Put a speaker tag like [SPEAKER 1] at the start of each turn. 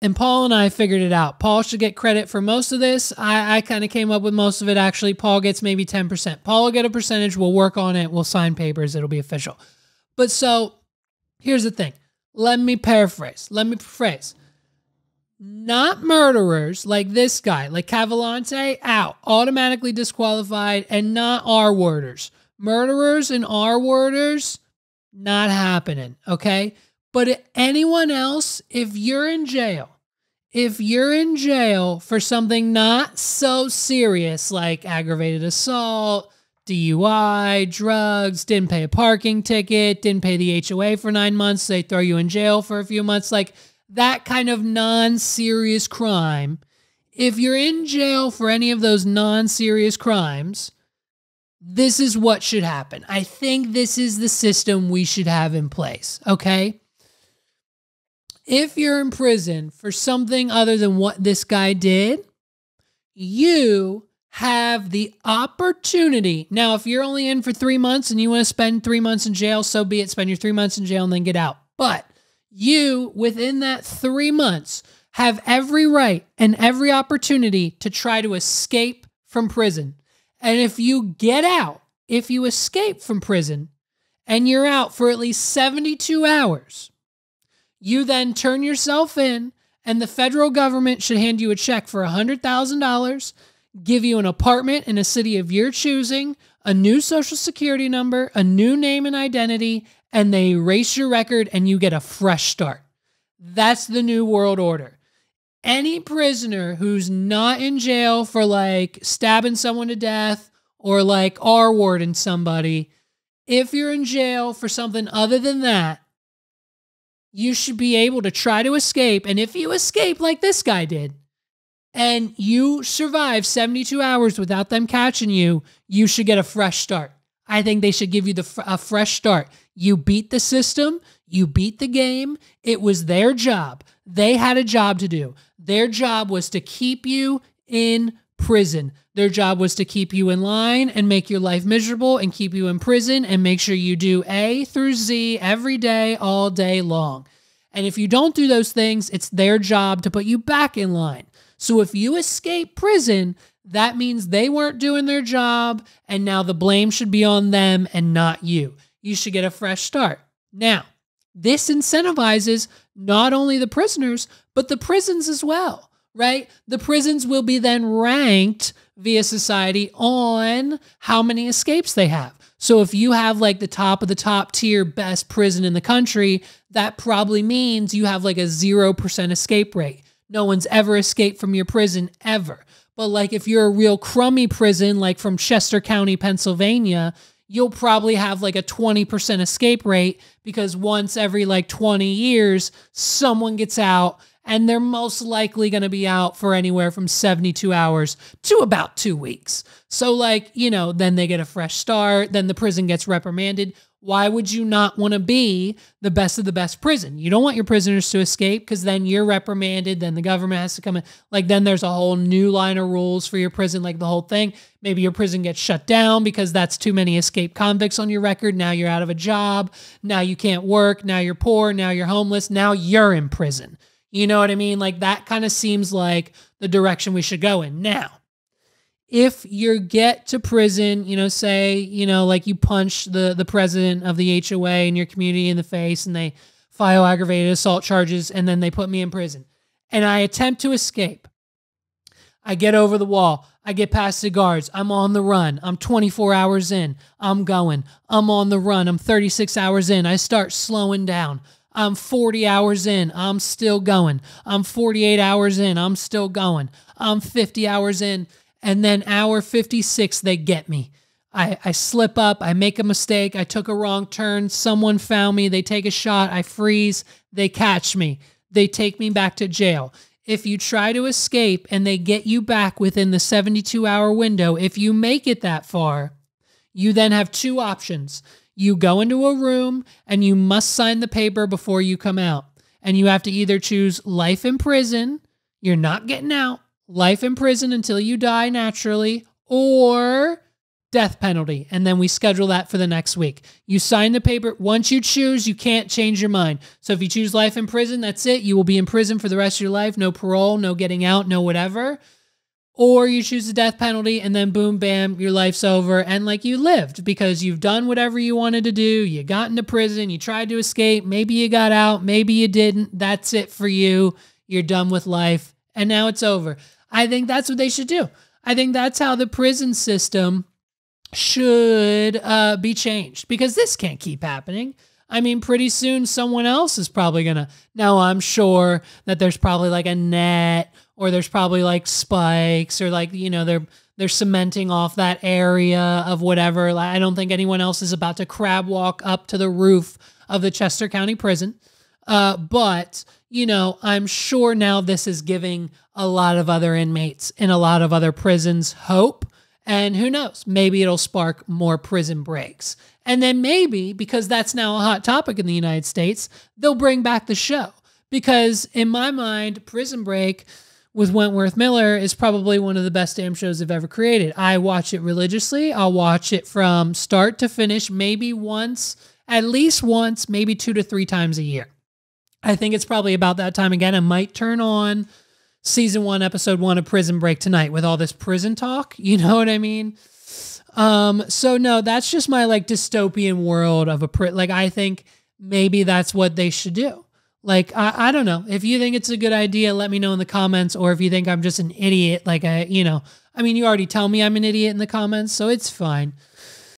[SPEAKER 1] And Paul and I figured it out. Paul should get credit for most of this. I kind of came up with most of it, actually. Paul gets maybe 10%. Paul will get a percentage. We'll work on it. We'll sign papers. It'll be official. But so here's the thing. Let me paraphrase. Not murderers like this guy, like Cavallante, out. Automatically disqualified, and not R-worders. Murderers and R-worders, not happening, okay? But anyone else, if you're in jail for something not so serious like aggravated assault, DUI, drugs, didn't pay a parking ticket, didn't pay the HOA for 9 months, they throw you in jail for a few months, like that kind of non-serious crime, if you're in jail for any of those non-serious crimes, this is what should happen. I think this is the system we should have in place, okay? If you're in prison for something other than what this guy did, you have the opportunity. Now, if you're only in for 3 months and you want to spend 3 months in jail, so be it. Spend your 3 months in jail and then get out. But you, within that 3 months, have every right and every opportunity to try to escape from prison. And if you get out, if you escape from prison and you're out for at least 72 hours, you then turn yourself in, and the federal government should hand you a check for $100,000, give you an apartment in a city of your choosing, a new social security number, a new name and identity, and they erase your record and you get a fresh start. That's the new world order. Any prisoner who's not in jail for like stabbing someone to death or like R-wording somebody, if you're in jail for something other than that, you should be able to try to escape. And if you escape like this guy did, and you survive 72 hours without them catching you, you should get a fresh start. I think they should give you a fresh start. You beat the system. You beat the game. It was their job. They had a job to do. Their job was to keep you in prison. Their job was to keep you in line and make your life miserable and keep you in prison and make sure you do A through Z every day, all day long. And if you don't do those things, it's their job to put you back in line. So if you escape prison, that means they weren't doing their job, and now the blame should be on them and not you. You should get a fresh start. Now, this incentivizes not only the prisoners, but the prisons as well, right? The prisons will be then ranked via society on how many escapes they have. So if you have like the top of the top tier best prison in the country, that probably means you have like a 0% escape rate. No one's ever escaped from your prison ever. But like if you're a real crummy prison, like from Chester County, Pennsylvania, you'll probably have like a 20% escape rate because once every like 20 years, someone gets out, and they're most likely going to be out for anywhere from 72 hours to about 2 weeks. So like, you know, then they get a fresh start, then the prison gets reprimanded. Why would you not want to be the best of the best prison? You don't want your prisoners to escape because then you're reprimanded, then the government has to come in. Like then there's a whole new line of rules for your prison, like the whole thing. Maybe your prison gets shut down because that's too many escaped convicts on your record. Now you're out of a job. Now you can't work. Now you're poor. Now you're homeless. Now you're in prison. You know what I mean? Like that kind of seems like the direction we should go in. Now, if you get to prison, you know, say, you know, like you punch the president of the HOA in your community in the face and they file aggravated assault charges and then they put me in prison and I attempt to escape. I get over the wall. I get past the guards. I'm on the run. I'm 24 hours in. I'm going. I'm on the run. I'm 36 hours in. I start slowing down. I'm 40 hours in. I'm still going. I'm 48 hours in. I'm still going. I'm 50 hours in. And then hour 56, they get me. I slip up. I make a mistake. I took a wrong turn. Someone found me. They take a shot. I freeze. They catch me. They take me back to jail. If you try to escape and they get you back within the 72-hour window, if you make it that far, you then have two options. You go into a room and you must sign the paper before you come out. And you have to either choose life in prison, you're not getting out, life in prison until you die naturally, or death penalty. And then we schedule that for the next week. You sign the paper. Once you choose, you can't change your mind. So if you choose life in prison, that's it. You will be in prison for the rest of your life. No parole, no getting out, no whatever. Or you choose the death penalty and then boom, bam, your life's over. And like you lived because you've done whatever you wanted to do. You got into prison. You tried to escape. Maybe you got out. Maybe you didn't. That's it for you. You're done with life. And now it's over. I think that's what they should do. I think that's how the prison system should be changed because this can't keep happening. I mean, pretty soon someone else is probably going to, now I'm sure that there's probably like a net or there's probably like spikes or like, you know, they're cementing off that area of whatever. I don't think anyone else is about to crab walk up to the roof of the Chester County Prison. But, you know, I'm sure now this is giving a lot of other inmates in a lot of other prisons hope. And who knows, maybe it'll spark more prison breaks. And then maybe, because that's now a hot topic in the United States, they'll bring back the show. Because in my mind, Prison Break with Wentworth Miller is probably one of the best damn shows they've ever created. I watch it religiously. I'll watch it from start to finish, maybe once, at least once, maybe 2 to 3 times a year. I think it's probably about that time again. I might turn on season 1, episode 1 of Prison Break tonight with all this prison talk. You know what I mean? So no, that's just my like dystopian world of like, I think maybe that's what they should do. Like, I don't know. If you think it's a good idea, let me know in the comments. Or if you think I'm just an idiot, like you know, I mean, you already tell me I'm an idiot in the comments, so it's fine.